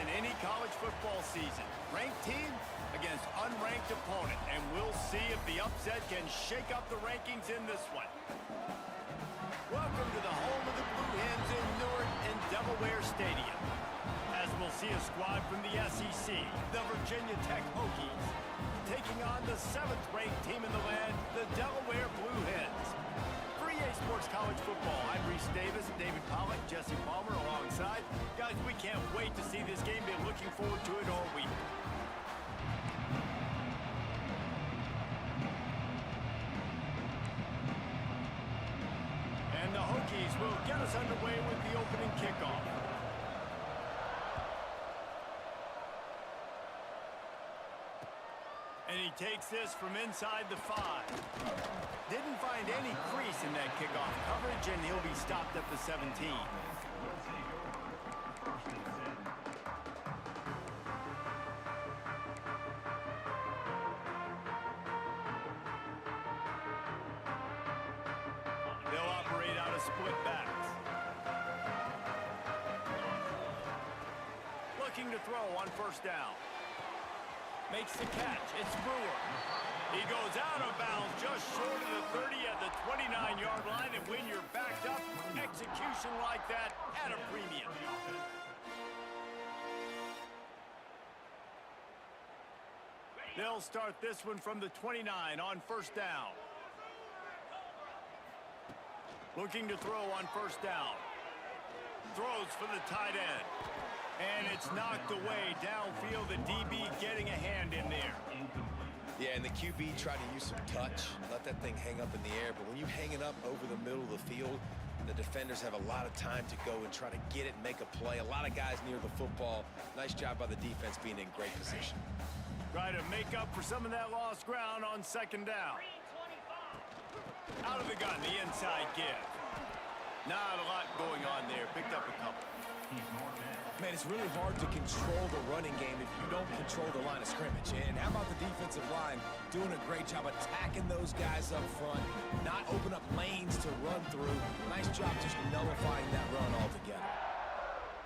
in any college football season. Ranked team against unranked opponent, and we'll see if the upset can shake up the rankings in this one. Welcome to the home of the Blue Hens in Newark and Delaware Stadium, as we'll see a squad from the SEC, the Virginia Tech Hokies, taking on the 7th-ranked team in the land, the Delaware Blue Hens. For EA Sports College Football, I'm Reese Davis, David Pollack, Jesse Palmer alongside. Guys, we can't wait to see this game. Been looking forward to it all week. And the Hokies will get us underway with the opening kickoff. And he takes this from inside the 5. Didn't find any crease in that kickoff coverage, and he'll be stopped at the 17. They'll operate out of split backs. Looking to throw on first down. Makes the catch. It's Brewer. He goes out of bounds just short of the 30 at the 29-yard line, and when you're backed up, execution like that at a premium. They'll start this one from the 29 on first down. Looking to throw on first down. Throws for the tight end. And it's knocked away downfield. The DB getting a hand in there. Yeah, and the QB tried to use some touch, let that thing hang up in the air. But when you hang it up over the middle of the field, the defenders have a lot of time to go and try to get it and make a play. A lot of guys near the football. Nice job by the defense being in great position. Try to make up for some of that lost ground on second down. Out of the gun, the inside give. Not a lot going on there. Picked up a couple. Man, it's really hard to control the running game if you don't control the line of scrimmage. And how about the defensive line doing a great job attacking those guys up front, not open up lanes to run through. Nice job just nullifying that run altogether.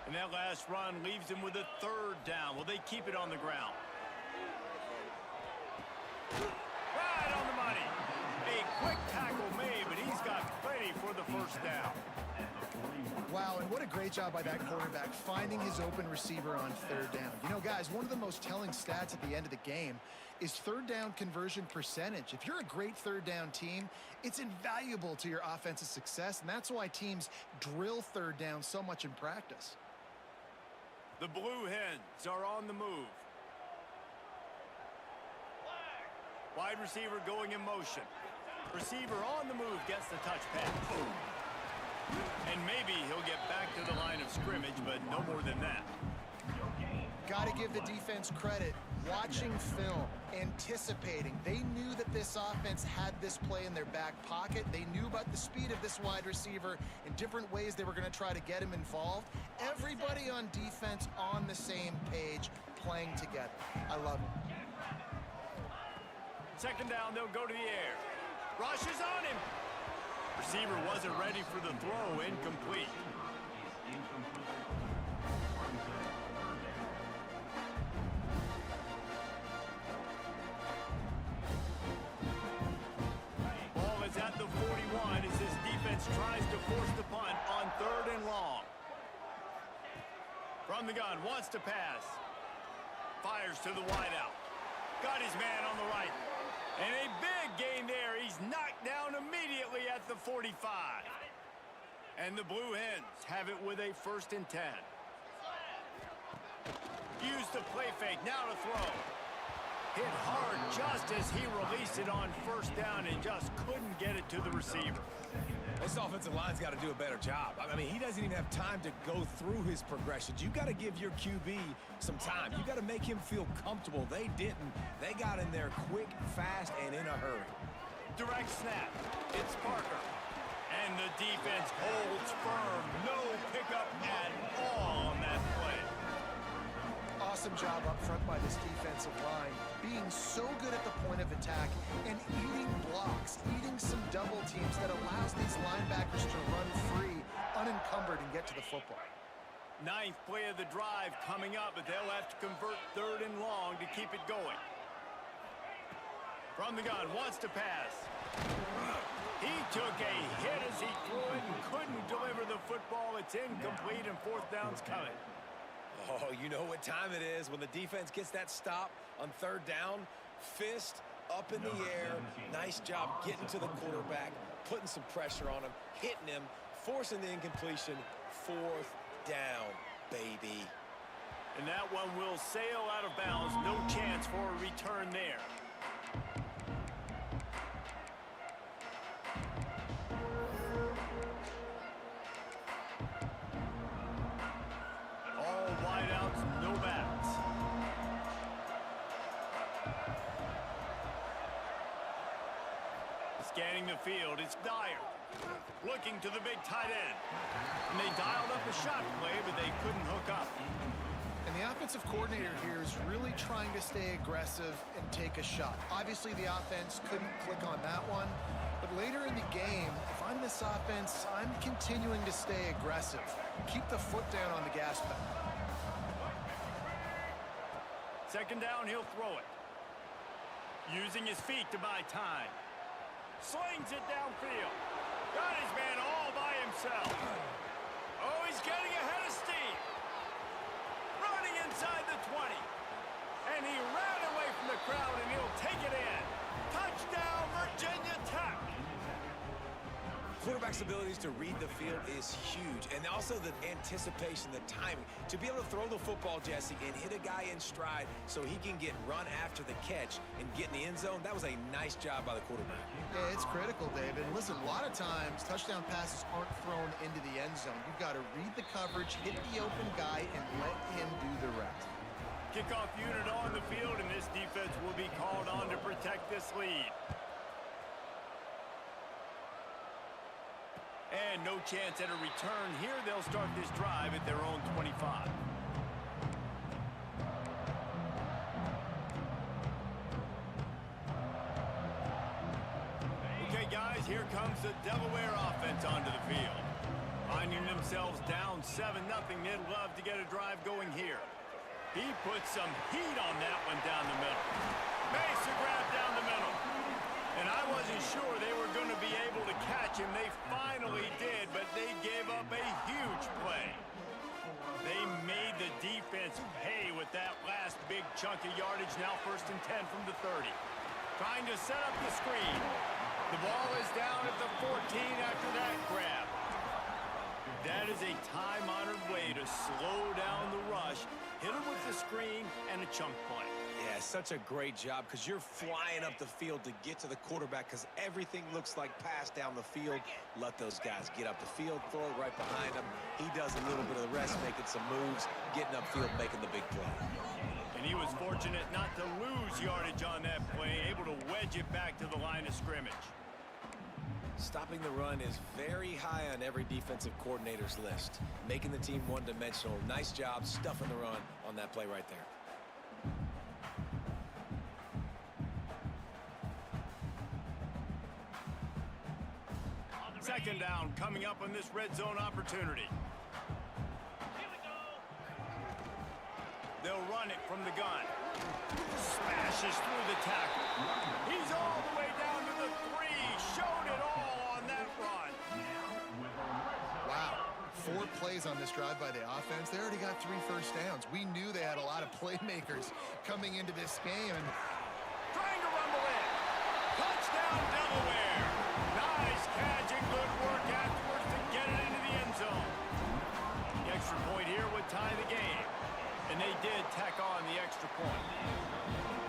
And that last run leaves him with a third down. Will they keep it on the ground? Right on the money. A quick tackle made, but he's got plenty for the first down. Wow, and what a great job by that quarterback, finding his open receiver on third down. You know, guys, one of the most telling stats at the end of the game is third down conversion percentage. If you're a great third down team, it's invaluable to your offensive success, and that's why teams drill third down so much in practice. The Blue Hens are on the move. Wide receiver going in motion. Receiver on the move gets the touch pass. And maybe he'll get back to the line of scrimmage, but no more than that. Got to give the defense credit. Watching film, anticipating. They knew that this offense had this play in their back pocket. They knew about the speed of this wide receiver and different ways they were going to try to get him involved. Everybody on defense on the same page, playing together. I love it. Second down, they'll go to the air. Rush is on him. Receiver wasn't ready for the throw, incomplete. Ball is at the 41 as this defense tries to force the punt on third and long. From the gun, wants to pass. Fires to the wideout. Got his man on the right. And a big gain there. He's knocked down immediately at the 45. And the Blue Hens have it with a 1st and 10. Use the play fake. Now to throw. Hit hard just as he released it on first down and just couldn't get it to the receiver. This offensive line's got to do a better job. I mean, he doesn't even have time to go through his progressions. You got to give your QB some time. You got to make him feel comfortable. They didn't. They got in there quick, fast, and in a hurry. Direct snap. It's Parker. And the defense holds firm. No pickup at all on that play. Awesome job up front by this defensive line, being so good at the point of attack and eating blocks, eating some double teams that allows these linebackers to run free, unencumbered, and get to the football. Ninth play of the drive coming up, but they'll have to convert 3rd and long to keep it going. From the gun, wants to pass. He took a hit as he threw it and couldn't deliver the football. It's incomplete, and 4th down's coming. Oh, you know what time it is when the defense gets that stop on 3rd down. Fist up in the air. Nice job getting to the quarterback, putting some pressure on him, hitting him, forcing the incompletion. 4th down, baby. And that one will sail out of bounds. No chance for a return there. All wideouts, no backs. Scanning the field, it's Dyer. Looking to the big tight end. And they dialed up a shot play, but they couldn't hook up. And the offensive coordinator here is really trying to stay aggressive and take a shot. Obviously, the offense couldn't click on that one. But later in the game, if I'm this offense, I'm continuing to stay aggressive. Keep the foot down on the gas pedal. 2nd down, he'll throw it. Using his feet to buy time. Slings it downfield. Got his man all by himself. Oh, he's getting ahead of steam. Running inside the 20. And he ran away from the crowd, and he'll take it in. Touchdown, Virginia Tech. Quarterback's abilities to read the field is huge, and also the anticipation, the timing. To be able to throw the football, Jesse, and hit a guy in stride so he can get run after the catch and get in the end zone, that was a nice job by the quarterback. Yeah, it's critical, David. And listen, a lot of times, touchdown passes aren't thrown into the end zone. You've got to read the coverage, hit the open guy, and let him do the rest. Kickoff unit on the field, and this defense will be called on to protect this lead. And no chance at a return here. They'll start this drive at their own 25. Okay, guys, here comes the Delaware offense onto the field. Finding themselves down 7-0, they'd love to get a drive going here. He put some heat on that one down the middle. Makes a grab down the middle. And I wasn't sure they were going to be able to catch him. They finally did, but they gave up a huge play. They made the defense pay with that last big chunk of yardage. Now 1st and 10 from the 30. Trying to set up the screen. The ball is down at the 14 after that grab. That is a time-honored way to slow down the rush, hit him with the screen, and a chunk play. Yeah, such a great job because you're flying up the field to get to the quarterback because everything looks like pass down the field. Let those guys get up the field, throw it right behind him. He does a little bit of the rest, making some moves, getting upfield, making the big play. And he was fortunate not to lose yardage on that play, able to wedge it back to the line of scrimmage. Stopping the run is very high on every defensive coordinator's list. Making the team one-dimensional. Nice job stuffing the run on that play right there. 2nd down coming up on this red zone opportunity. They'll run it from the gun. Smashes through the tackle. He's all the way down to the 3. Showed it all on that run. Wow. 4 plays on this drive by the offense. They already got 3 first downs. We knew they had a lot of playmakers coming into this game. And trying to rumble in. Touchdown, Delaware. Nice catch and good work afterwards to get it into the end zone. The extra point here would tie the game. And they did tack on the extra point.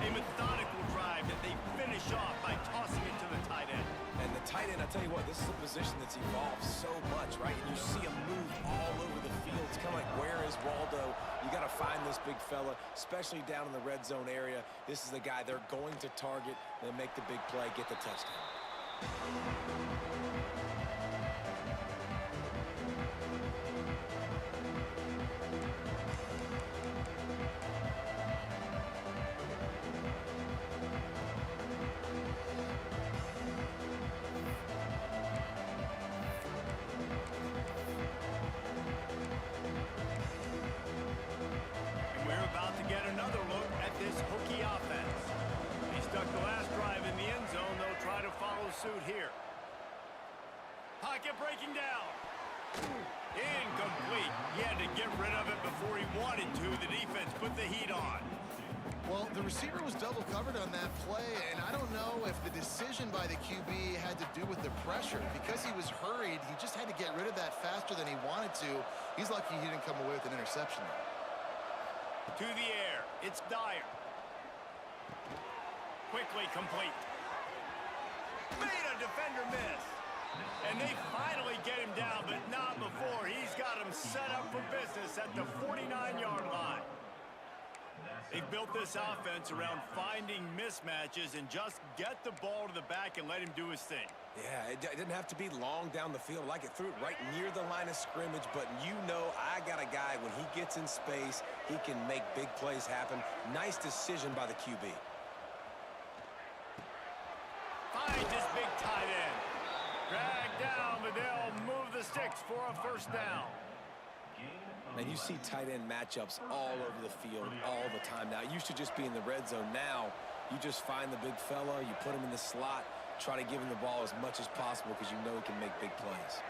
A methodical drive that they finish off by tossing it to the tight end. And the tight end, I tell you what, this is a position that's evolved so much, right? And you see him move all over the field. It's kind of like, where is Waldo? You got to find this big fella, especially down in the red zone area. This is the guy they're going to target. They make the big play, get the touchdown. He had to get rid of it before he wanted to. The defense put the heat on. Well, the receiver was double covered on that play, and I don't know if the decision by the QB had to do with the pressure. Because he was hurried, he just had to get rid of that faster than he wanted to. He's lucky he didn't come away with an interception there. To the air. It's Dyer. Quickly complete. Made a defender miss. And they finally get him down, but not before. He's got him set up for business at the 49-yard line. They've built this offense around finding mismatches and just get the ball to the back and let him do his thing. Yeah, it didn't have to be long down the field. Like it threw it right near the line of scrimmage, but you know I got a guy, when he gets in space, he can make big plays happen. Nice decision by the QB. Finds his big tight end. Dragged down, but they'll move the sticks for a first down. And you see tight end matchups all over the field all the time now. It used to just be in the red zone. Now you just find the big fella, you put him in the slot, try to give him the ball as much as possible because you know he can make big plays.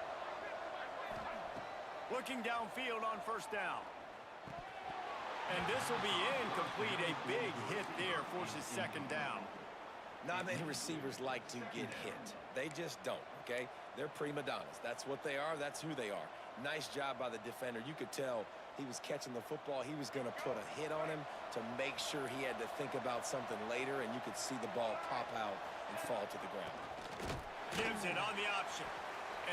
Looking downfield on first down. And this will be incomplete. A big hit there forces second down. Not many receivers like to get hit. They just don't, okay? They're prima donnas. That's what they are. That's who they are. Nice job by the defender. You could tell he was catching the football. He was going to put a hit on him to make sure he had to think about something later, and you could see the ball pop out and fall to the ground. Gives it on the option.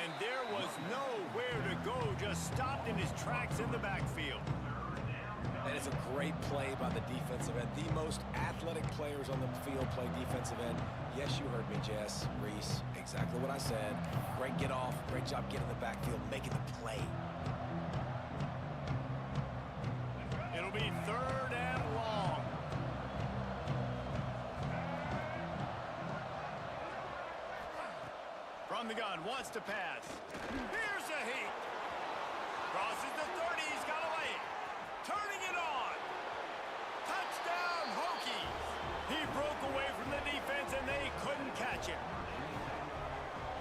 And there was nowhere to go. Just stopped in his tracks in the backfield. That is a great play by the defensive end. The most athletic players on the field play defensive end. Yes, you heard me, Jess, Reese. Exactly what I said. Great get off. Great job getting the backfield, making the play. It'll be third and long. From the gun, wants to pass. Here's a heat. Crosses the 30. He's got a lane. Turning it on. Touchdown, Hokies. He broke away from the defense, and they couldn't catch him.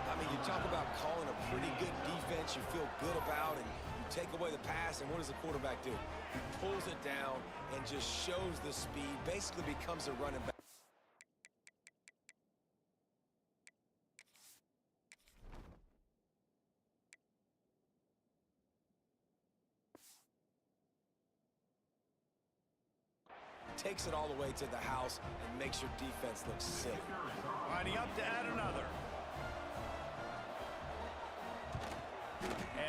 I mean, you talk about calling a pretty good defense you feel good about, and you take away the pass, and what does the quarterback do? He pulls it down and just shows the speed, basically becomes a running back. Takes it all the way to the house and makes your defense look silly. Lining up to add another.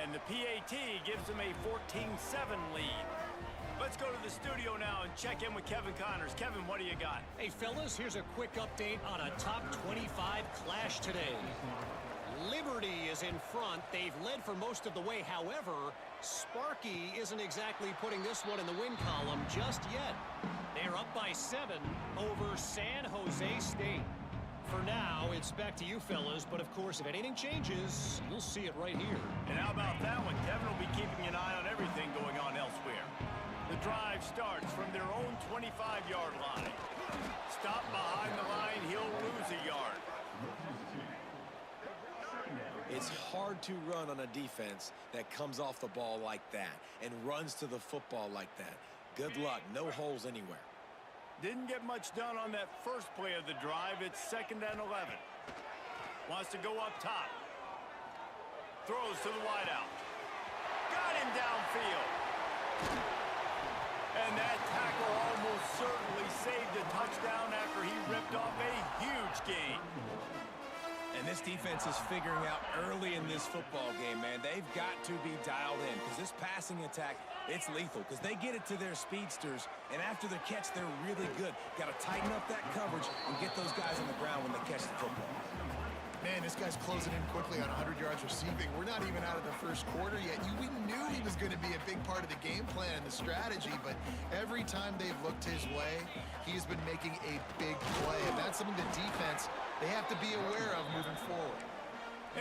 And the PAT gives them a 14-7 lead. Let's go to the studio now and check in with Kevin Connors. Kevin, what do you got? Hey, fellas, here's a quick update on a top 25 clash today. Liberty is in front. They've led for most of the way. However, Sparky isn't exactly putting this one in the win column just yet. They're up by 7 over San Jose State. For now, it's back to you fellas, but of course, if anything changes, you'll see it right here. And how about that one? Kevin will be keeping an eye on everything going on elsewhere. The drive starts from their own 25-yard line. Stop behind the line, he'll lose a yard. It's hard to run on a defense that comes off the ball like that and runs to the football like that. Good luck. No holes anywhere. Didn't get much done on that first play of the drive. It's 2nd and 11. Wants to go up top. Throws to the wideout. Got him downfield. And that tackle almost certainly saved a touchdown after he ripped off a huge gain. And this defense is figuring out early in this football game, man. They've got to be dialed in because this passing attack, it's lethal because they get it to their speedsters, and after the catch, they're really good. Got to tighten up that coverage and get those guys on the ground when they catch the football. Man, this guy's closing in quickly on 100 yards receiving. We're not even out of the first quarter yet. We knew he was going to be a big part of the game plan and the strategy, but every time they've looked his way, he's been making a big play. And that's something the defense, they have to be aware of moving forward.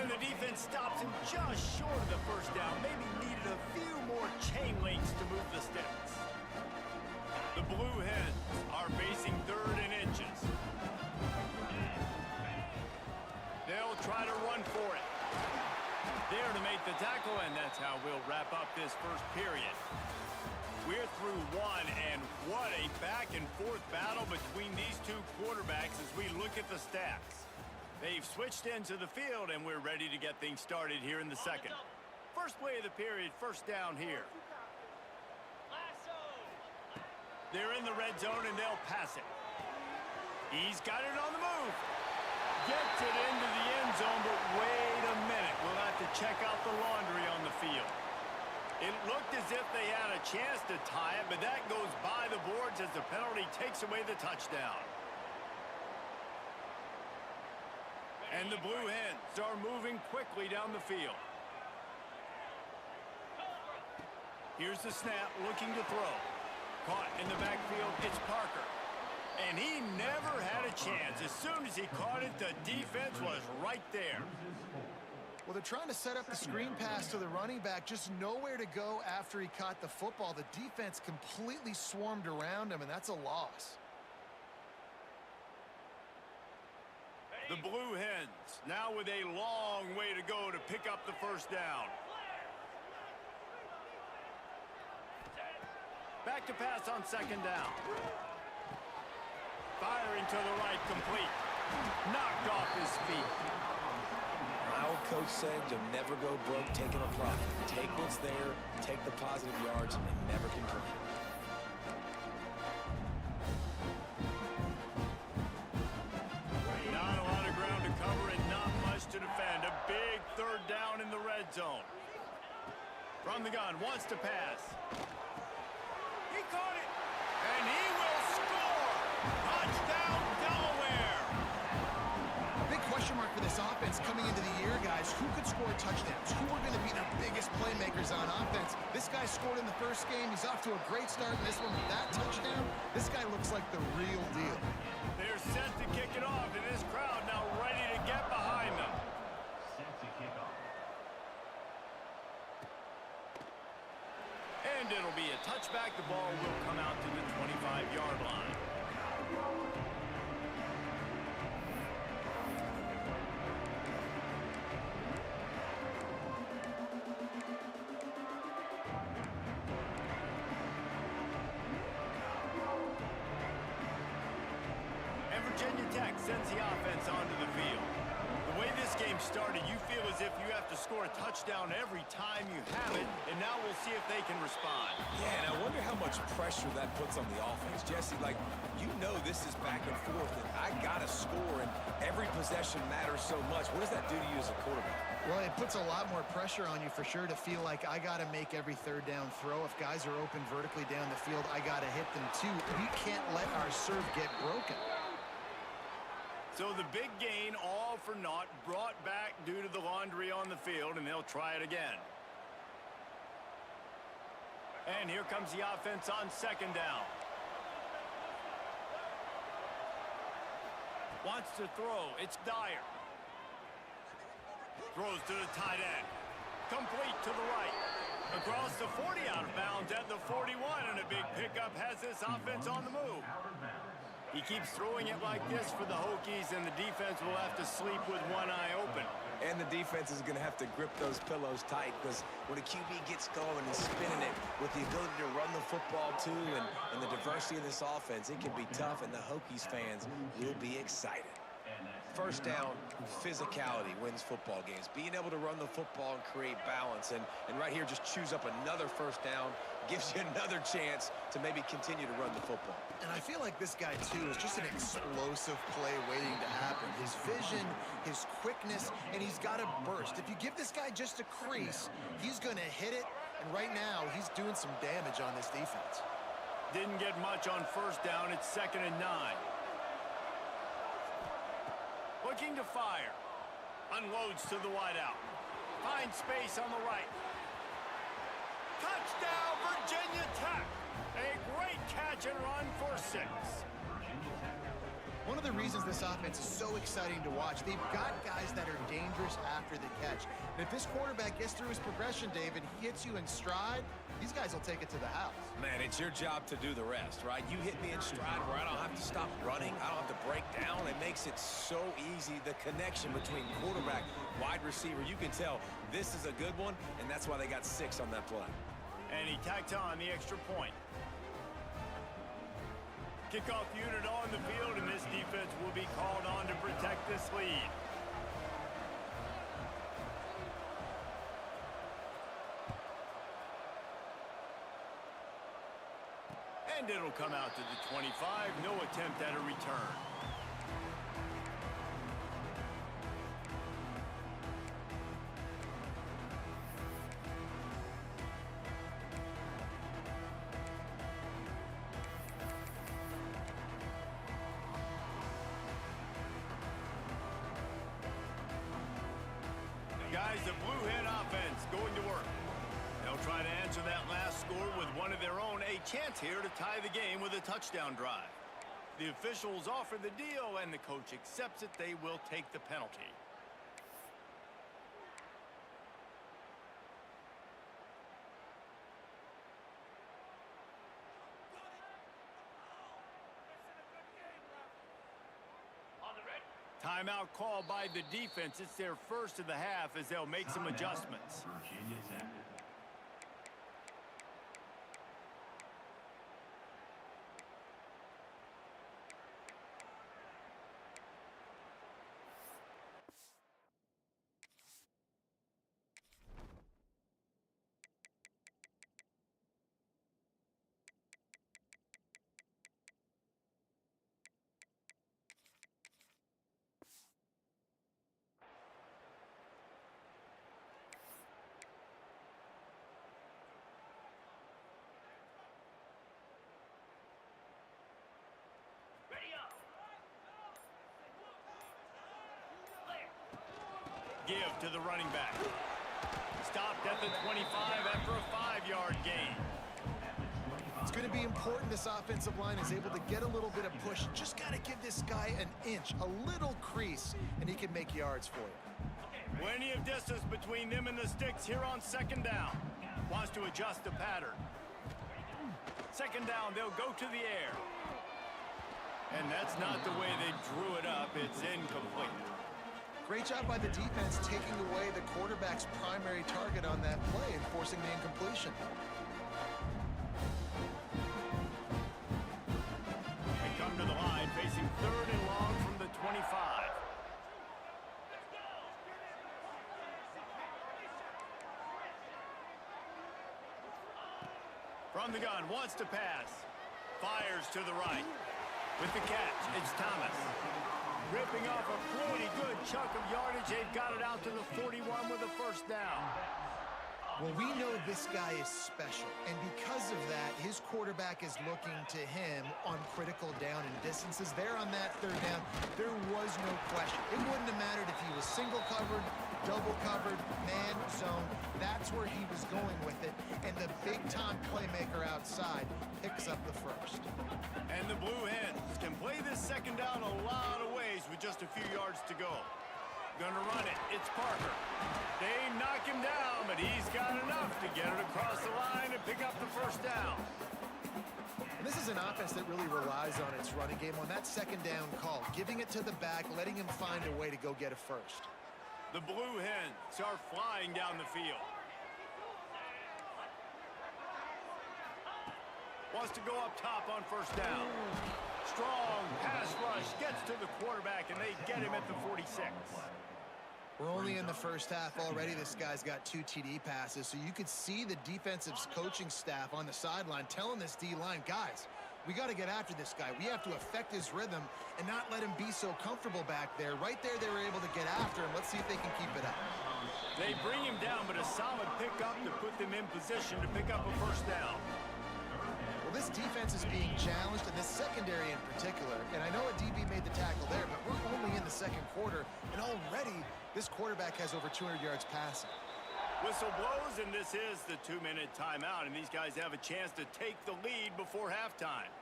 And the defense stops him just short of the first down. Maybe needed a few more chain links to move the sticks. The Blue Hens are facing 3rd and inches. They'll try to run for it. There to make the tackle, and that's how we'll will wrap up this first period. We're through one, and what a back-and-forth battle between these two quarterbacks as we look at the stats. They've switched into the field, and we're ready to get things started here in the second. First play of the period, first down here. They're in the red zone, and they'll pass it. He's got it on the move. Gets it into the end zone, but wait a minute. We'll have to check out the laundry on the field. It looked as if they had a chance to tie it, but that goes by the boards as the penalty takes away the touchdown. And the Blue Hens are moving quickly down the field. Here's the snap, looking to throw. Caught in the backfield, it's Parker. And he never had a chance. As soon as he caught it, the defense was right there. Well, they're trying to set up the screen pass to the running back, just nowhere to go after he caught the football. The defense completely swarmed around him, and that's a loss. The Blue Hens now with a long way to go to pick up the first down. Back to pass on second down. Firing to the right, complete. Knocked off his feet. My old coach said you'll never go broke taking a profit. Take what's there, take the positive yards, and never complain. Not a lot of ground to cover and not much to defend. A big third down in the red zone. From the gun, wants to pass. He caught it, and he will score! Touchdown, Delaware! Big question mark for this offense coming into the year, guys. Who could score touchdowns? Who are going to be the biggest playmakers on offense? This guy scored in the first game. He's off to a great start in this one with that touchdown. This guy looks like the real deal. They're set to kick it off, and this crowd now ready to get behind them. And it'll be a touchback. The ball will come out to the 25-yard line. And Virginia Tech sends the offense onto the field. The way this game started, you feel as if you have to score a touchdown every time you have it, and now we'll see if they can respond. Yeah, and I wonder how much pressure that puts on the offense. Jesse, like, you know this is back and forth, and I got to score, and every possession matters so much. What does that do to you as a quarterback? Well, it puts a lot more pressure on you for sure to feel like I got to make every third down throw. If guys are open vertically down the field, I got to hit them too. We can't let our serve get broken. So the big gain, all for naught, brought back due to the laundry on the field, and they'll try it again. And here comes the offense on second down. Wants to throw. It's Dyer. Throws to the tight end. Complete to the right. Across the 40, out of bounds at the 41, and a big pickup has this offense on the move. He keeps throwing it like this for the Hokies, and the defense will have to sleep with one eye open. And the defense is going to have to grip those pillows tight, because when a QB gets going and spinning it with the ability to run the football too and the diversity of this offense, it can be tough, and the Hokies fans will be excited. First down, physicality wins football games. Being able to run the football and create balance. And right here, just choose up another first down, gives you another chance to maybe continue to run the football. And I feel like this guy, too, is just an explosive play waiting to happen. His vision, his quickness, and he's got a burst. If you give this guy just a crease, he's going to hit it. And right now, he's doing some damage on this defense. Didn't get much on first down. It's 2nd and 9. Looking to fire. Unloads to the wideout. Finds space on the right. Touchdown, Virginia Tech. A great catch and run for 6. one of the reasons this offense is so exciting to watch. They've got guys that are dangerous after the catch. And if this quarterback gets through his progression, David, he hits you in stride, these guys will take it to the house. Man, it's your job to do the rest, right? You hit me in stride where I don't have to stop running. I don't have to break down. It makes it so easy. The connection between quarterback, wide receiver, you can tell this is a good one, and that's why they got 6 on that play. And he tacked on the extra point. Kickoff unit on the field, and this defense will be called on to protect this lead. And it'll come out to the 25. No attempt at a return. Guys, the Blue Hen offense going to work. They'll try to answer that last score with one of their own. A chance here to tie the game with a touchdown drive. The officials offer the deal, and the coach accepts it. They will take the penalty. Timeout called by the defense. It's their first of the half as they'll make some adjustments. Give to the running back. Stopped at the 25 after a 5-yard gain. It's going to be important this offensive line is able to get a little bit of push. Just got to give this guy an inch, a little crease, and he can make yards for you. Plenty of distance between them and the sticks here on second down. Wants to adjust the pattern. Second down, they'll go to the air. And that's not the way they drew it up. It's incomplete. Great job by the defense taking away the quarterback's primary target on that play and forcing the incompletion. They come to the line facing 3rd and long from the 25. From the gun, wants to pass. Fires to the right. With the catch, it's Thomas. Ripping off a pretty good chunk of yardage. They've got it out to the 41 with a first down. Well, we know this guy is special, and because of that, his quarterback is looking to him on critical down and distances. There on that 3rd down, there was no question. It wouldn't have mattered if he was single covered, double covered, man zone. That's where he was going with it, and the big-time playmaker outside picks up the first. And the Blue Hens can play this second down a lot of ways with just a few yards to go. Gonna run it. It's Parker. They knock him down, but he's got enough to get it across the line and pick up the first down. And this is an offense that really relies on its running game on that second down call, giving it to the back, letting him find a way to go get a first. The Blue Hens are flying down the field. Wants to go up top on first down. Strong pass rush gets to the quarterback, and they get him at the 46. We're only in the first half already. This guy's got 2 TD passes, so you could see the defensive coaching staff on the sideline telling this D-line, guys, we got to get after this guy. We have to affect his rhythm and not let him be so comfortable back there. Right there, they were able to get after him. Let's see if they can keep it up. They bring him down, but a solid pickup to put them in position to pick up a first down. Well, this defense is being challenged, and this secondary in particular. And I know a DB made the tackle there, but we're only in the second quarter, and already this quarterback has over 200 yards passing. Whistle blows, and this is the 2-minute timeout, and these guys have a chance to take the lead before halftime.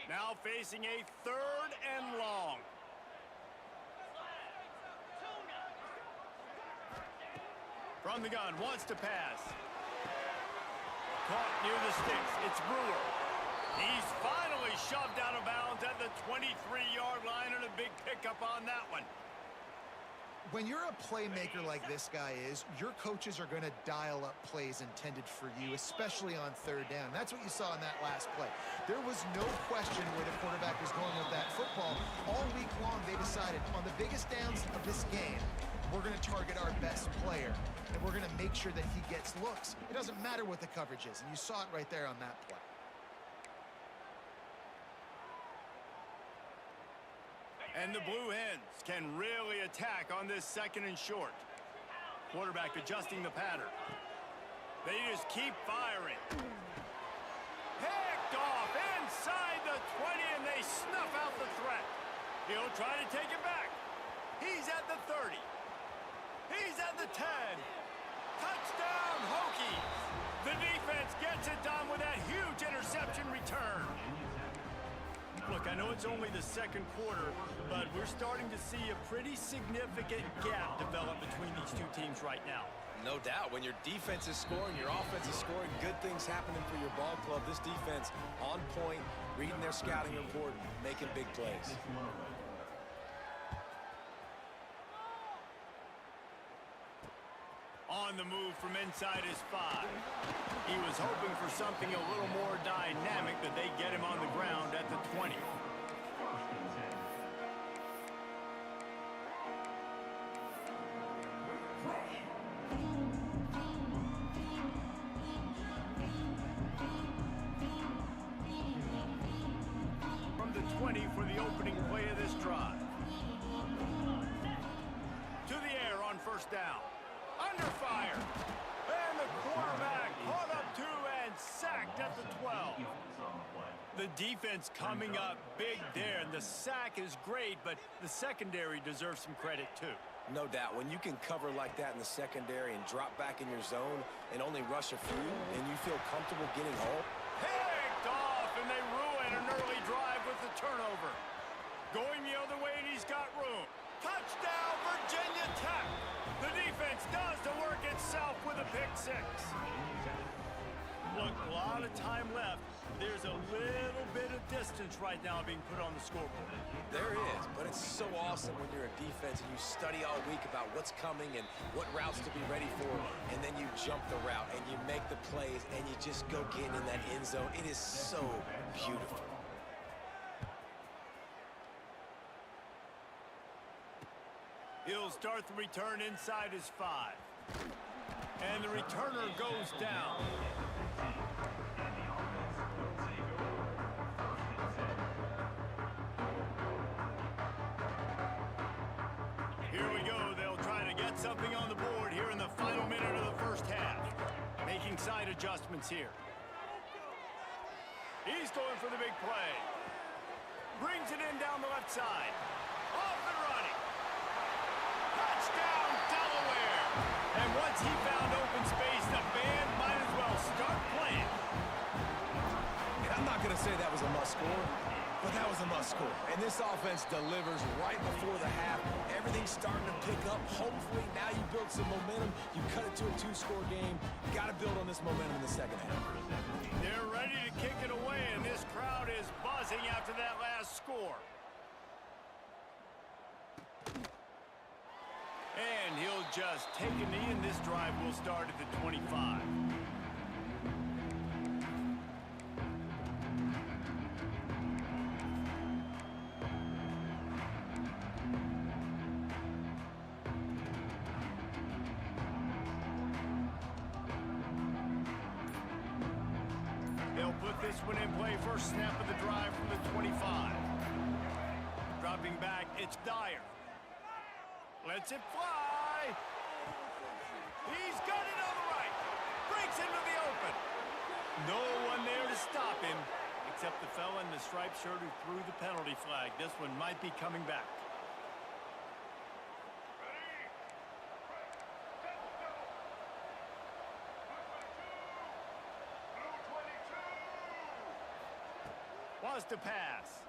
Now facing a 3rd and long. From the gun, wants to pass. Caught near the sticks. It's Brewer. He's finally shoved out of bounds at the 23-yard line, and a big pickup on that one. When you're a playmaker like this guy is, your coaches are going to dial up plays intended for you, especially on 3rd down. That's what you saw in that last play. There was no question where the quarterback was going with that football. All week long, they decided on the biggest downs of this game, we're going to target our best player, and we're going to make sure that he gets looks. It doesn't matter what the coverage is, and you saw it right there on that play. And the Blue Hens can really attack on this 2nd and short. Quarterback adjusting the pattern. They just keep firing. Picked off inside the 20, and they snuff out the threat. He'll try to take it back. He's at the 30. He's at the 10. Touchdown, Hokies. The defense gets it done with that huge interception return. Look, I know it's only the 2nd quarter, but we're starting to see a pretty significant gap develop between these two teams right now. No doubt. When your defense is scoring, your offense is scoring, good things happening for your ball club. This defense on point, reading their scouting report, making big plays. On the move from inside his 5. He was hoping for something a little more dynamic, that they get him on the ground at the 20. From the 20 for the opening play of this drive. To the air on 1st down. Under fire. And the quarterback caught up 2 and sacked at the 12. The defense coming up big there, and the sack is great, but the secondary deserves some credit too. No doubt. When you can cover like that in the secondary and drop back in your zone and only rush a few, and you feel comfortable getting home. Picked off, and they ruin an early drive with the turnover. Going the other way, and he's got room. Touchdown, Virginia Tech. The defense does the work itself with a pick 6. Look, a lot of time left. There's a little bit of distance right now being put on the scoreboard. There is, but it's so awesome when you're a defense and you study all week about what's coming and what routes to be ready for, and then you jump the route and you make the plays and you just go get in that end zone. It is so beautiful. He'll start the return inside his 5. And the returner goes down. Here we go. They'll try to get something on the board here in the final minute of the 1st half. Making side adjustments here. He's going for the big play. Brings it in down the left side. Off and running. Touchdown, Delaware! And once he found open space, the band might as well start playing. I'm not going to say that was a must-score, but that was a must-score. And this offense delivers right before the half. Everything's starting to pick up. Hopefully, now you build some momentum. You cut it to a 2-score game. Got to build on this momentum in the 2nd half. They're ready to kick it away, and this crowd is buzzing after that last score. And he'll just take a knee, and this drive will start at the 25. They'll put this one in play. First snap of the drive from the 25. Dropping back, it's Dyer. Lets it fly. He's got it on the right. Breaks into the open. No one there to stop him, except the fella in the striped shirt who threw the penalty flag. This one might be coming back. Draws to pass.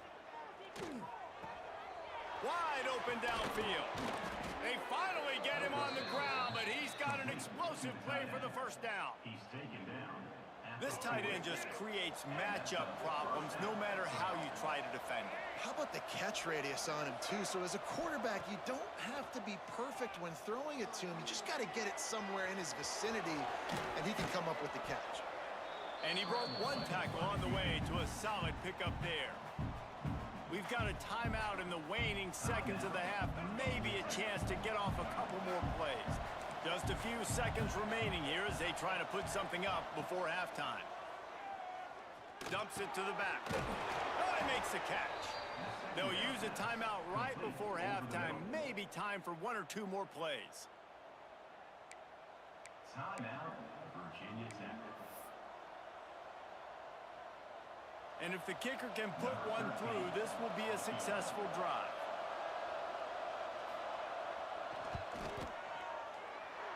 Wide open downfield. They finally get him on the ground, but he's got an explosive play for the first down. He's taken down. This tight end just creates matchup problems no matter how you try to defend it. How about the catch radius on him, too? So as a quarterback, you don't have to be perfect when throwing it to him. You just got to get it somewhere in his vicinity, and he can come up with the catch. And he broke one tackle on the way to a solid pickup there. We've got a timeout in the waning seconds of the half. Maybe a chance to get off a couple more plays. Just a few seconds remaining here as they try to put something up before halftime. Dumps it to the back. Oh, he makes the catch. They'll use a timeout right before halftime. Maybe time for one or two more plays. Timeout, Virginia Tech. And if the kicker can put one through, this will be a successful drive.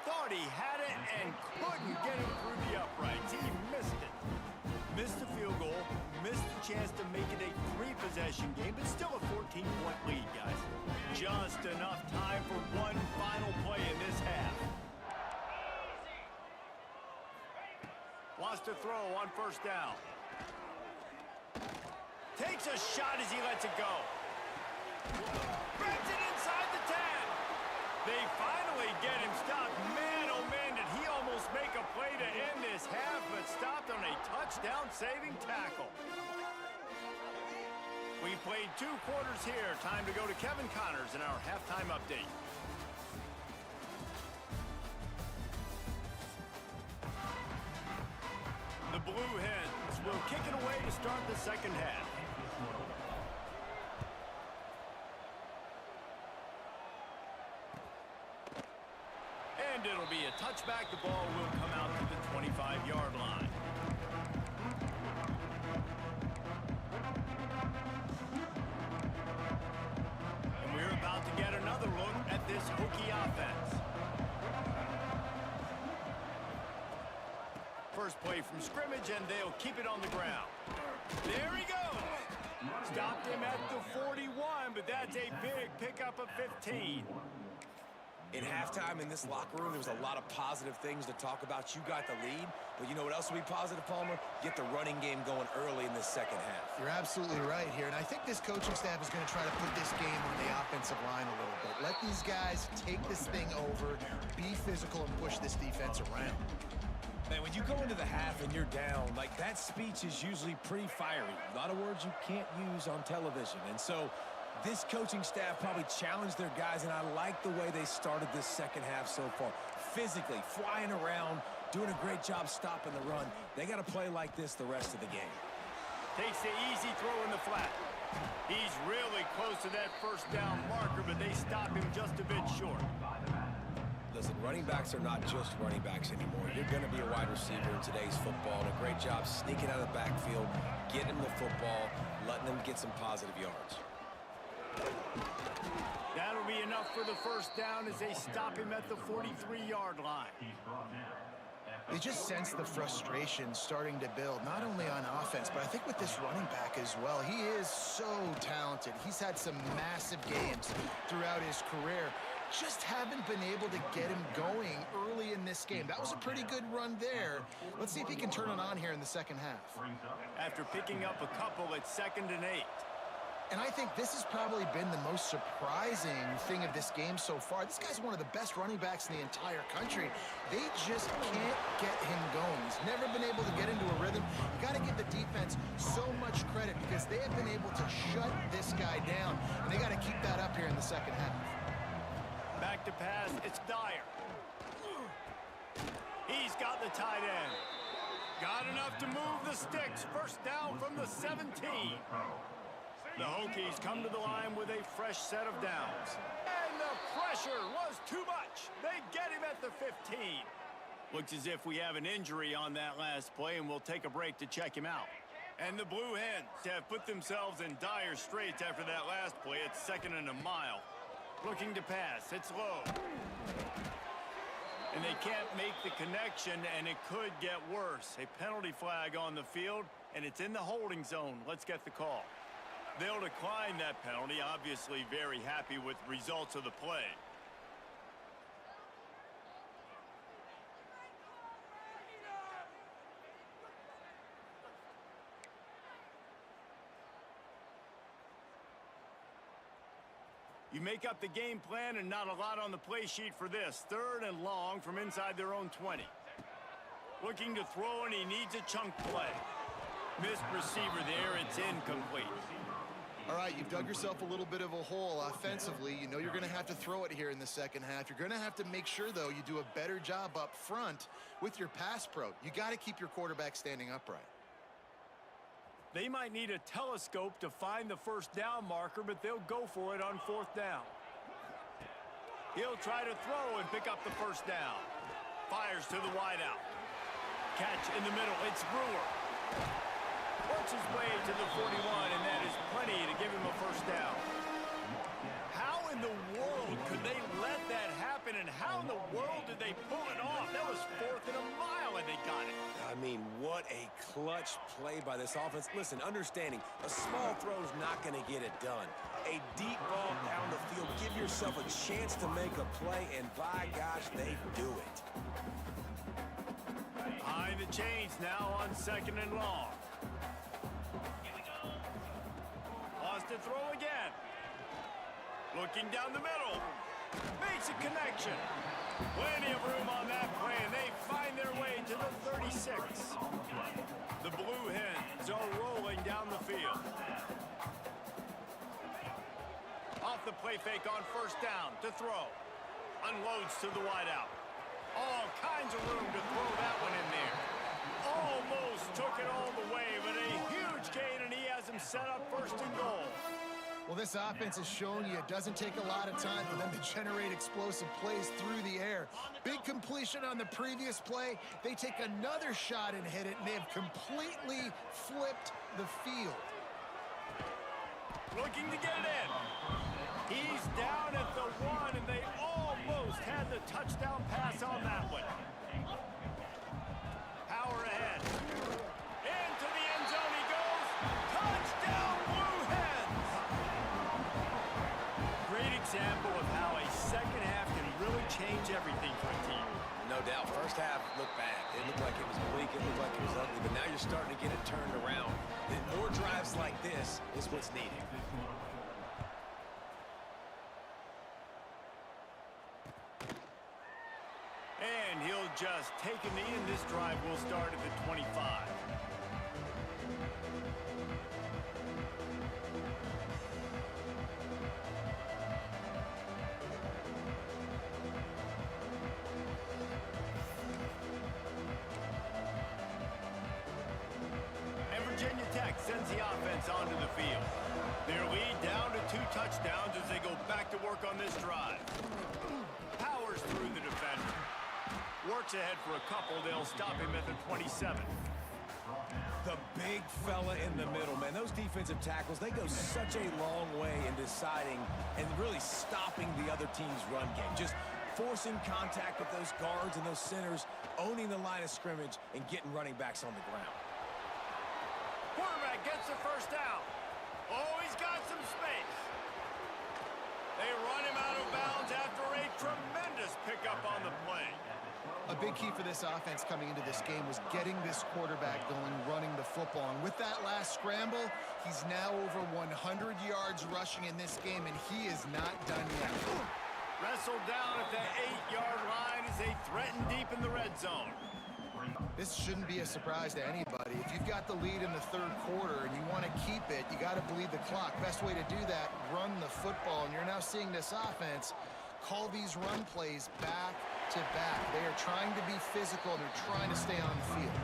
Thought he had it and couldn't get it through the uprights. He missed it. Missed the field goal, missed the chance to make it a three-possession game, but still a 14-point lead, guys. Just enough time for one final play in this half. Wants to throw on first down. Takes a shot as he lets it go. Grabs it inside the 10. They finally get him stopped. Man, oh man, did he almost make a play to end this half, but stopped on a touchdown-saving tackle. We've played 2 quarters here. Time to go to Kevin Connors in our halftime update. The Blue Hens will kick it away to start the second half. And it'll be a touchback. The ball will come out to the 25-yard line. And we're about to get another look at this Hokie offense. First play from scrimmage, and they'll keep it on the ground. There he goes. Stopped him at the 41, but that's a big pickup of 15. In halftime in this locker room, there was a lot of positive things to talk about. You got the lead, but you know what else will be positive, Palmer? Get the running game going early in this second half. You're absolutely right here, and I think this coaching staff is going to try to put this game on the offensive line a little bit. Let these guys take this thing over, be physical, and push this defense around. Man, when you go into the half and you're down, like that speech is usually pretty fiery. A lot of words you can't use on television, and so this coaching staff probably challenged their guys, and I like the way they started this second half so far. Physically, flying around, doing a great job stopping the run. They got to play like this the rest of the game. Takes the easy throw in the flat. He's really close to that first down marker, but they stop him just a bit short. Listen, running backs are not just running backs anymore. You're going to be a wide receiver in today's football. And a great job sneaking out of the backfield, getting them the football, letting them get some positive yards. That'll be enough for the first down as they stop him at the 43-yard line. You just sense the frustration starting to build, not only on offense, but I think with this running back as well. He is so talented. He's had some massive games throughout his career. Just haven't been able to get him going early in this game. That was a pretty good run there. Let's see if he can turn it on here in the second half. After picking up a couple, it's 2nd and 8. And I think this has probably been the most surprising thing of this game so far. This guy's one of the best running backs in the entire country. They just can't get him going. He's never been able to get into a rhythm. You got to give the defense so much credit because they have been able to shut this guy down. And they got to keep that up here in the second half. Back to pass, it's Dyer. He's got the tight end. Got enough to move the sticks. First down from the 17. The Hokies come to the line with a fresh set of downs. And the pressure was too much. They get him at the 15. Looks as if we have an injury on that last play, and we'll take a break to check him out. And the Blue Hens have put themselves in dire straits after that last play. It's 2nd and a mile. Looking to pass. It's low. And they can't make the connection, and it could get worse. A penalty flag on the field. and it's in the holding zone. Let's get the call. They'll decline that penalty, obviously very happy with the results of the play. You make up the game plan and not a lot on the play sheet for this. 3rd and long from inside their own 20. Looking to throw, and he needs a chunk play. Missed receiver there. It's incomplete. All right, you've dug yourself a little bit of a hole offensively. You know you're going to have to throw it here in the second half. You're going to have to make sure, though, you do a better job up front with your pass pro. You got to keep your quarterback standing upright. They might need a telescope to find the first down marker, but they'll go for it on 4th down. He'll try to throw and pick up the first down. Fires to the wideout. Catch in the middle. It's Brewer. Works his way to the 41, and that is plenty to give him a first down. How in the world could they let that happen, and how in the world did they pull it off? That was 4th and a mile, and they got it. I mean, what a clutch play by this offense. Listen, understanding, a small throw is not going to get it done. A deep ball down the field, give yourself a chance to make a play, and by gosh, they do it. Behind the chains now on 2nd and long. Lost to throw again. Looking down the middle. Makes a connection. Plenty of room on that play, and they find their way to the 36. The Blue Hens are rolling down the field. Off the play fake on 1st down to throw. Unloads to the wideout. All kinds of room to throw that one in there. Almost took it all the way, but a huge gain, and he has him set up 1st and goal. Well, this offense has shown you it doesn't take a lot of time for them to generate explosive plays through the air. Big completion on the previous play. They take another shot and hit it, and they have completely flipped the field. Looking to get it in. He's down at the 1, and they almost had the touchdown pass on that one. Power ahead. Into the end zone he goes. Touchdown, Blue Hens! Great example of how a second half can really change everything for a team. No doubt. First half looked bad. It looked like it was bleak. It looked like it was ugly. But now you're starting to get it turned around. And more drives like this is what's needed. And he'll just take a knee, and this drive will start at the 25. And Virginia Tech sends the offense onto the field. Their lead down to 2 touchdowns as they go back to work on this drive. Powers through the defender. Works ahead for a couple. They'll stop him at the 27. The big fella in the middle, man. Those defensive tackles, they go such a long way in deciding and really stopping the other team's run game. Just forcing contact with those guards and those centers, owning the line of scrimmage, and getting running backs on the ground. Quarterback gets the first down. Oh, he's got some space. They run him out of bounds after a tremendous pickup on the play. A big key for this offense coming into this game was getting this quarterback going, running the football. And with that last scramble, he's now over 100 yards rushing in this game, and he is not done yet. Wrestled down at the 8-yard line as they threaten deep in the red zone. This shouldn't be a surprise to anybody. If you've got the lead in the 3rd quarter and you want to keep it, you got to bleed the clock. Best way to do that, run the football. And you're now seeing this offense call these run plays back to back. They are trying to be physical. They're trying to stay on the field.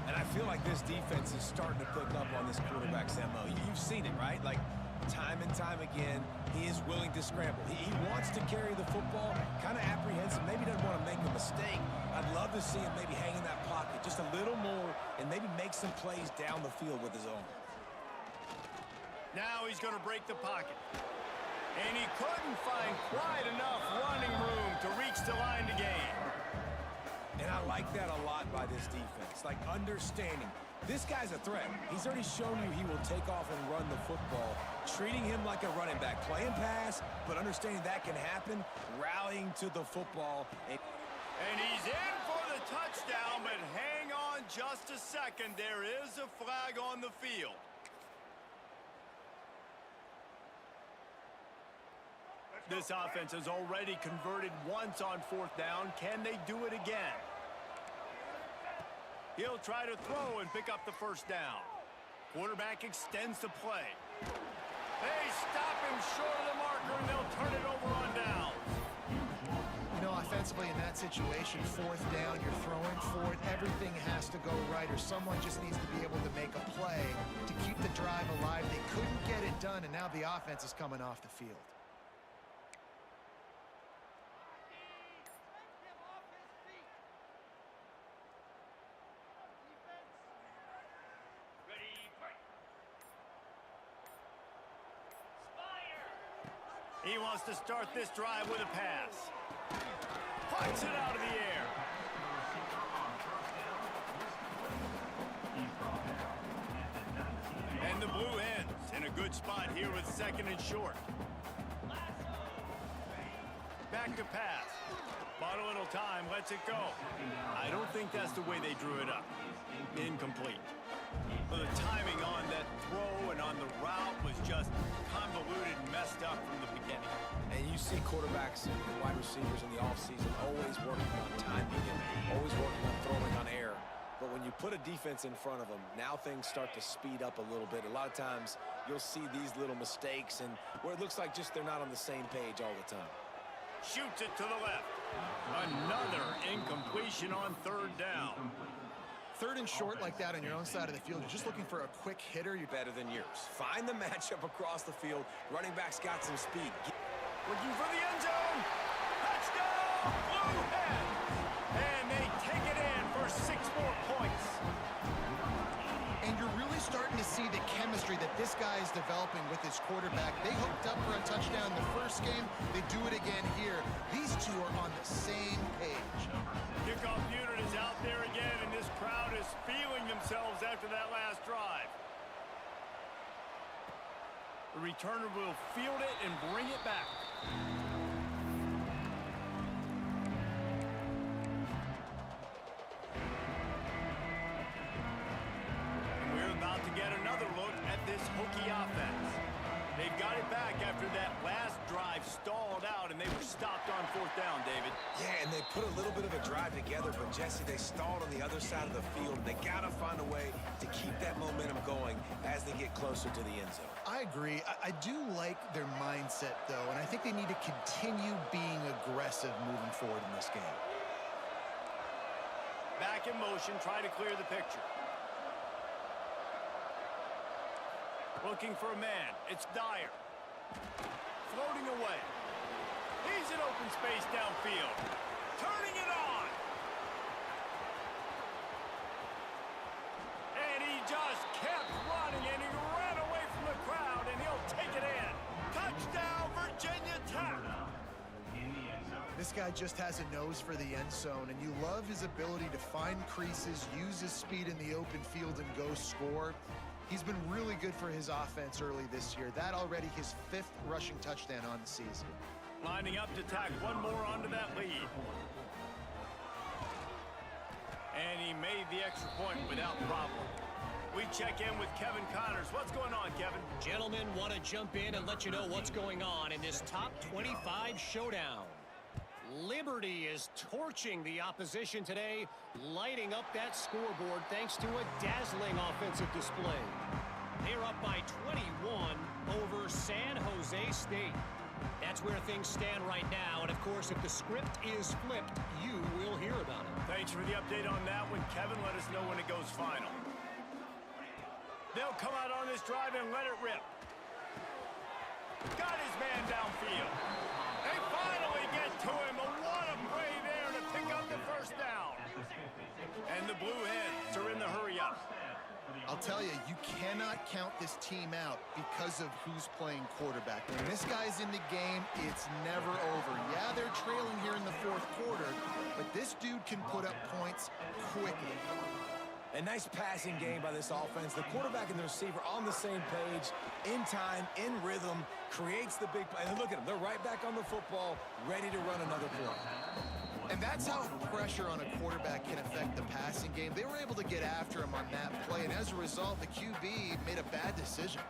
And I feel like this defense is starting to pick up on this quarterback's MO. You've seen it, right? Like, time and time again, he is willing to scramble. He wants to carry the football, kind of apprehensive, maybe doesn't want to make a mistake. I'd love to see him maybe hang in that pocket just a little more and maybe make some plays down the field with his own. Now he's going to break the pocket. And he couldn't find quite enough running room to reach the line to gain. And I like that a lot by this defense, like understanding This guy's a threat. He's already shown you he will take off and run the football. Treating him like a running back. Playing pass, but understanding that can happen. Rallying to the football. And he's in for the touchdown, but hang on just a second. There is a flag on the field. This offense has already converted once on 4th down. Can they do it again? He'll try to throw and pick up the 1st down. Quarterback extends the play. They stop him short of the marker, and they'll turn it over on downs. You know, offensively in that situation, 4th down, you're throwing for it. Everything has to go right, or someone just needs to be able to make a play to keep the drive alive. They couldn't get it done, and now the offense is coming off the field. He wants to start this drive with a pass. Puts it out of the air. And the Blue Hens in a good spot here with 2nd and short. Back to pass. Bought a little time, lets it go. I don't think that's the way they drew it up. Incomplete. Well, the timing on that throw and on the route was just convoluted and messed up from the beginning. And you see quarterbacks and wide receivers in the offseason always working on timing and always working on throwing on air. But when you put a defense in front of them, now things start to speed up a little bit. A lot of times you'll see these little mistakes and where it looks like just they're not on the same page all the time. Shoots it to the left. Another incompletion on 3rd down. 3rd and short like that on your own side of the field, you're just looking for a quick hitter. You're better than yours. Find the matchup across the field. Running back's got some speed. Looking for the end zone. Touchdown, Blue Hens. And they take it in for 6 more points. And you're really starting to see the chemistry that this guy is developing with his quarterback. They hooked up for a touchdown the first game. They do it again here. These two are on the same page. Kickoff unit is out there again, and this crowd is feeling themselves after that last drive. The returner will field it and bring it back. And we're about to get another look at this hooky offense. They've got it back after that last drive stalled out, and they were stopped on 4th down, David. Yeah, and they put a little bit of a drive together, but Jesse, they stalled on the other side of the field. They got to find a way to keep that momentum going as they get closer to the end zone. I agree. I do like their mindset, though, and I think they need to continue being aggressive moving forward in this game. Back in motion, try to clear the picture. Looking for a man. It's Dyer. Floating away. He's in open space downfield. Turning it on. And he just kept running, and he ran away from the crowd, and he'll take it in. Touchdown, Virginia Tech. This guy just has a nose for the end zone, and you love his ability to find creases, use his speed in the open field, and go score. He's been really good for his offense early this year. That already his 5th rushing touchdown on the season. Lining up to tack one more onto that lead. And he made the extra point without problem. We check in with Kevin Connors. What's going on, Kevin? Gentlemen, want to jump in and let you know what's going on in this top 25 showdown. Liberty is torching the opposition today, lighting up that scoreboard thanks to a dazzling offensive display. They're up by 21 over San Jose State. That's where things stand right now, and of course, if the script is flipped, you will hear about it. Thanks for the update on that one, Kevin. Let us know when it goes final. They'll come out on this drive and let it rip. Got his man downfield. They finally get to him, but what a play there to pick up the 1st down. And the Blue Hens are in the hurry-up. I'll tell you, you cannot count this team out because of who's playing quarterback. When this guy's in the game, it's never over. Yeah, they're trailing here in the 4th quarter, but this dude can put up points quickly. A nice passing game by this offense. The quarterback and the receiver on the same page, in time, in rhythm, creates the big play. And look at them. They're right back on the football, ready to run another play. And that's how pressure on a quarterback can affect the passing game. They were able to get after him on that play, and as a result, the QB made a bad decision,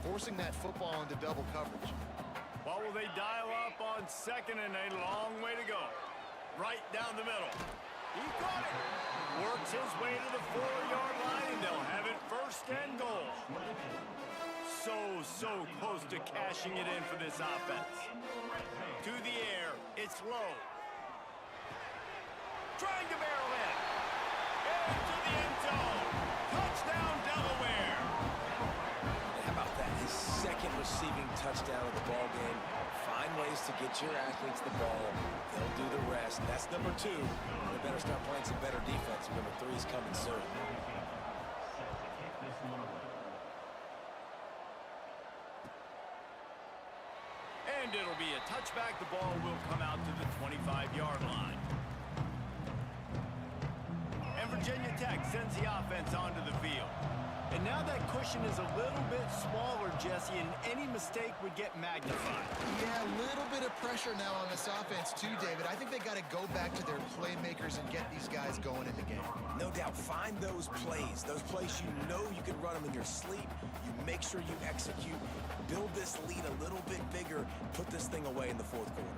forcing that football into double coverage. What will they dial up on second and a long way to go? Right down the middle. He caught it. Works his way to the 4-yard line, and they'll have it first and goal. So close to cashing it in for this offense. To the air. It's low. Trying to barrel in. Into the end zone. Touchdown, Delaware. How about that? His second receiving touchdown of the ball game. Find ways to get your athletes the ball. They'll do the rest. That's number 2. They better start playing some better defense. Number 3 is coming soon. And it'll be a touchback. The ball will come out to the 25-yard line. And Virginia Tech sends the offense onto the field. And now that cushion is a little bit smaller, Jesse, and any mistake would get magnified. Yeah, a little bit of pressure now on this offense too, David. I think they got to go back to their playmakers and get these guys going in the game. No doubt, find those plays you know you can run them in your sleep. You make sure you execute, build this lead a little bit bigger, put this thing away in the fourth quarter.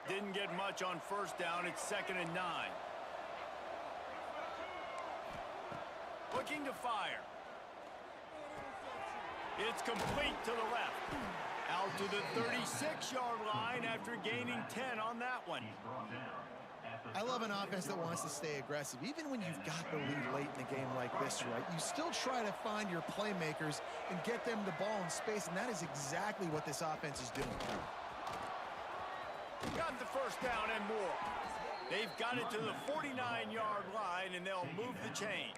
Didn't get much on first down. It's 2nd and 9. Looking to fire. It's complete to the left. Out to the 36-yard line after gaining 10 on that one. I love an offense that wants to stay aggressive. Even when you've got the lead late in the game like this, right, you still try to find your playmakers and get them the ball in space, and that is exactly what this offense is doing. Got the first down and more. They've got it to the 49-yard line, and they'll move the chains.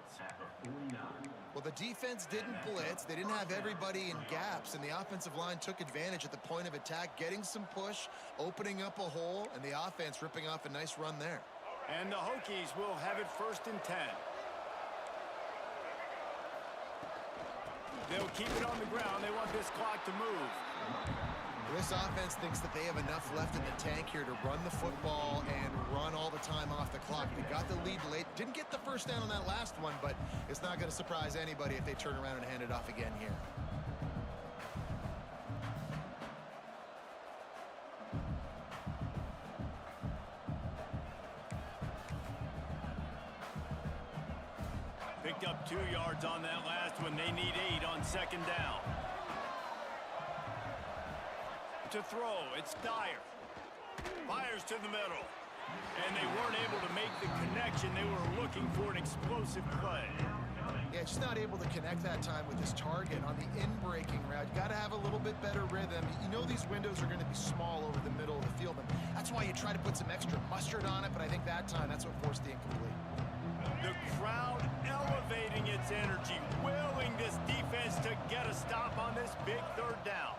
Well, the defense didn't blitz. They didn't have everybody in gaps, and the offensive line took advantage at the point of attack, getting some push, opening up a hole, and the offense ripping off a nice run there. And the Hokies will have it 1st and 10. They'll keep it on the ground. They want this clock to move. This offense thinks that they have enough left in the tank here to run the football and run all the time off the clock. They got the lead late. Didn't get the first down on that last one, but it's not going to surprise anybody if they turn around and hand it off again here. Picked up 2 yards on that last one. They need 8 on 2nd down. To throw, it's Dyer. Fires to the middle. And they weren't able to make the connection. They were looking for an explosive play. Yeah, just not able to connect that time with his target on the in-breaking route. You got to have a little bit better rhythm. You know these windows are going to be small over the middle of the field, and that's why you try to put some extra mustard on it, but I think that time that's what forced the incomplete. The crowd elevating its energy, willing this defense to get a stop on this big 3rd down.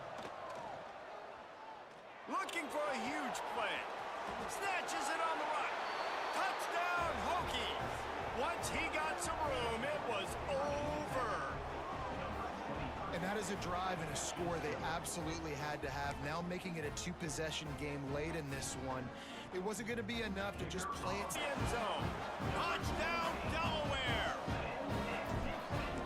Looking for a huge play. Snatches it on the run. Touchdown, Hokies. Once he got some room, it was over. And that is a drive and a score they absolutely had to have. Now making it a 2-possession game late in this one. It wasn't going to be enough to just play it. End zone. Touchdown, Delaware.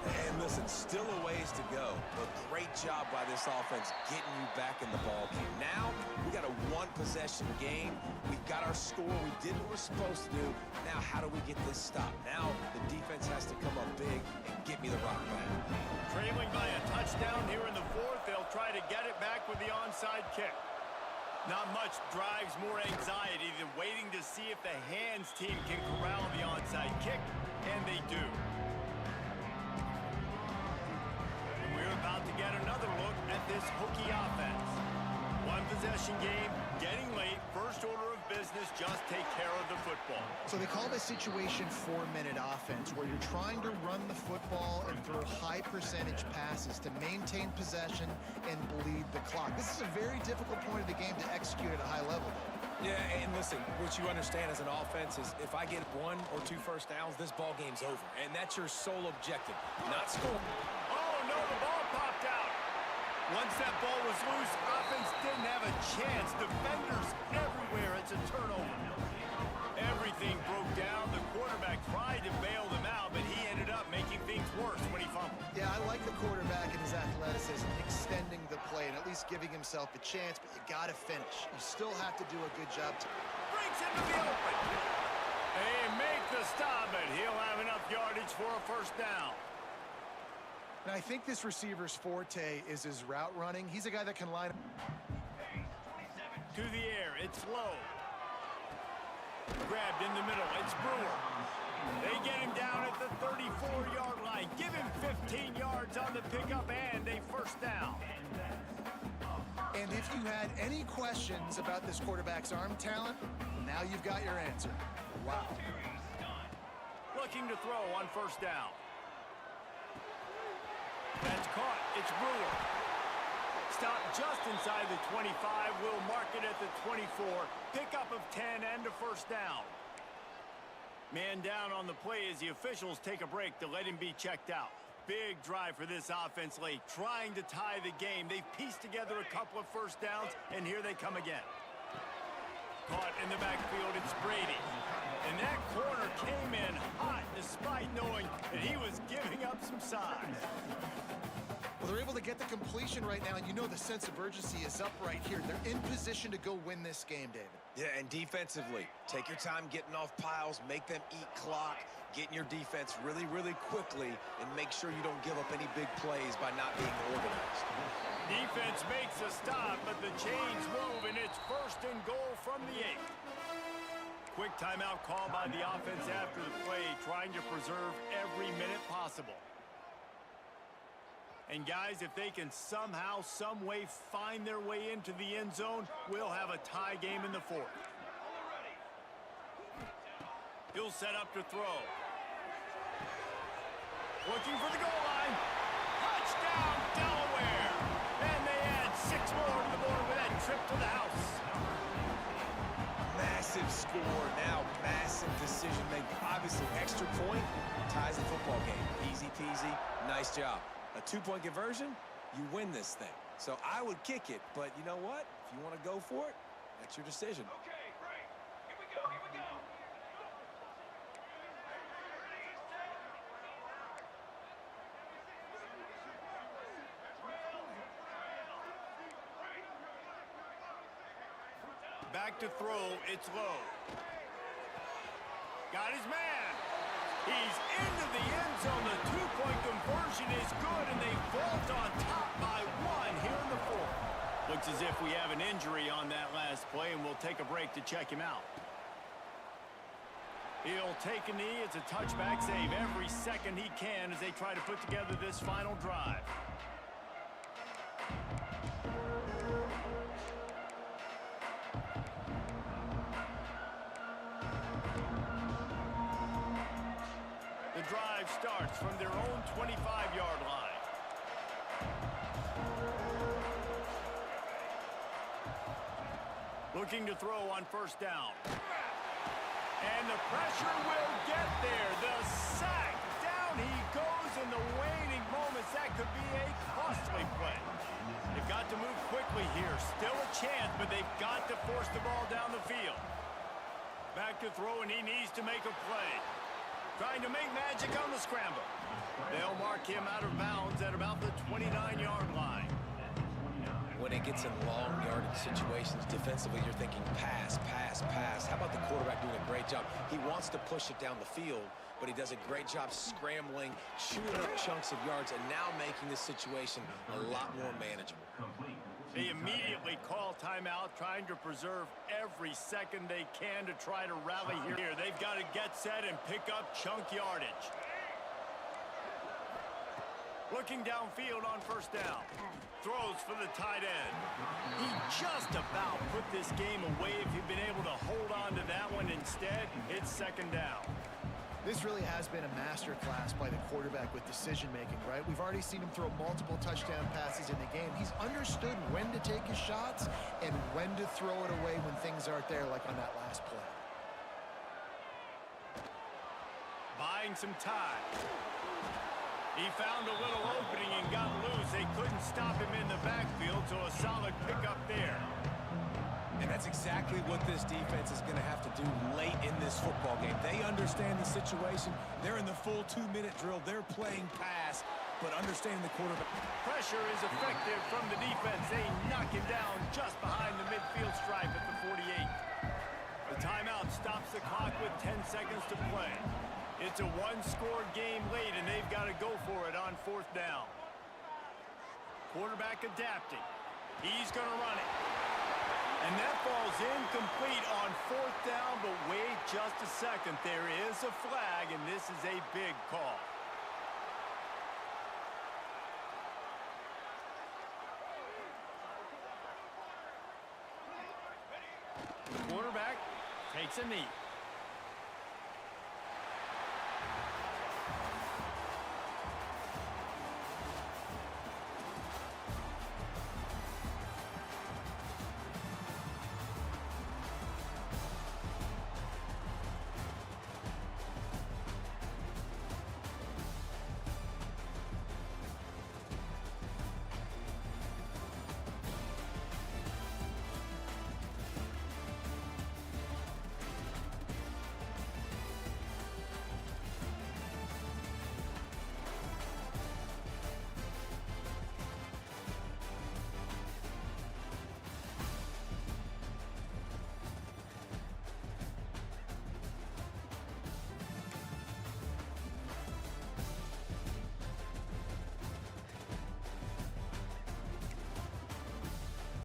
And listen, still a ways to go, but great job by this offense getting you back in the ball game. Now, we got a 1-possession game. We've got our score. We did what we're supposed to do. Now, how do we get this stopped? Now, the defense has to come up big and get me the rock back. Trailing by a touchdown here in the 4th. They'll try to get it back with the onside kick. Not much drives more anxiety than waiting to see if the Hens team can corral the onside kick, and they do. And we're about to get another look at this Hokie offense. 1-possession game, getting late, first order of business, just take care of the football. So they call this situation 4-minute offense, where you're trying to run the football and throw high percentage passes to maintain possession and bleed the clock. This is a very difficult point of the game to execute at a high level. Yeah, and listen, what you understand as an offense is if I get 1 or 2 first downs, this ball game's over. And that's your sole objective, not score. Oh, no, the ball popped out. Once that ball was loose, offense didn't have a chance. Defenders everywhere. It's a turnover. Everything broke down. The quarterback tried to bail them out, but he ended up making things worse when he fumbled. Yeah, I like the quarterback and his athleticism, extending the play and at least giving himself a chance, but you got to finish. You still have to do a good job. Breaks into the open. They make the stop, but he'll have enough yardage for a first down. And I think this receiver's forte is his route running. He's a guy that can line up. To the air, it's low. Grabbed in the middle, it's Brewer. They get him down at the 34-yard line. Give him 15 yards on the pickup and a first down. And if you had any questions about this quarterback's arm talent, now you've got your answer. Wow. Looking to throw on first down. That's caught. It's Brewer. Stop just inside the 25. We'll mark it at the 24. Pickup of 10 and a first down. Man down on the play as the officials take a break to let him be checked out. Big drive for this offense late, trying to tie the game. They've pieced together a couple of first downs, and here they come again. Caught in the backfield, it's Brady. And that corner came in hot despite knowing that he was giving up some size. Well, they're able to get the completion right now, and you know the sense of urgency is up right here. They're in position to go win this game, David. Yeah, and defensively, take your time getting off piles, make them eat clock, get in your defense really, really quickly, and make sure you don't give up any big plays by not being organized. Defense makes a stop, but the chains move, and it's first and goal from the 8. Quick timeout call by the offense after the play, trying to preserve every minute possible. And guys, if they can somehow, some way find their way into the end zone, we'll have a tie game in the 4th. He'll set up to throw. Looking for the goal line. Touchdown, Delaware! And they add 6 more to the board with that trip to the house. Massive score, now massive decision making. Obviously, extra point ties the football game. Easy peasy, nice job. A 2-point conversion, you win this thing. So I would kick it, but you know what? If you want to go for it, that's your decision. Okay, great. Here we go, here we go. Back to throw, it's low. Got his man. He's into the end zone. The 2-point conversion is good, and they vault on top by 1 here in the 4th. Looks as if we have an injury on that last play, and we'll take a break to check him out. He'll take a knee. It's a touchback save every second he can as they try to put together this final drive. The drive starts from their own 25-yard line. Looking to throw on first down. And the pressure will get there. The sack. Down he goes in the waning moments. That could be a costly play. They've got to move quickly here. Still a chance, but they've got to force the ball down the field. Back to throw, and he needs to make a play. Trying to make magic on the scramble. They'll mark him out of bounds at about the 29-yard line. When it gets in long yardage situations defensively, you're thinking pass, pass, pass. How about the quarterback doing a great job? He wants to push it down the field, but he does a great job scrambling, chewing up chunks of yards, and now making this situation a lot more manageable. They immediately call timeout, trying to preserve every second they can to try to rally here. They've got to get set and pick up chunk yardage. Looking downfield on first down. Throws for the tight end. He just about put this game away if he'd been able to hold on to that one. Instead, it's second down. This really has been a masterclass by the quarterback with decision-making, right? We've already seen him throw multiple touchdown passes in the game. He's understood when to take his shots and when to throw it away when things aren't there, like on that last play. Buying some time. He found a little opening and got loose. They couldn't stop him in the backfield, so a solid pickup there. And that's exactly what this defense is going to have to do late in this football game. They understand the situation. They're in the full 2-minute drill. They're playing pass, but understanding the quarterback. Pressure is effective from the defense. They knock him down just behind the midfield stripe at the 48. The timeout stops the clock with 10 seconds to play. It's a one-score game late, and they've got to go for it on fourth down. Quarterback adapting. He's going to run it. And that ball's incomplete on fourth down, but wait just a second. There is a flag, and this is a big call. Quarterback takes a knee.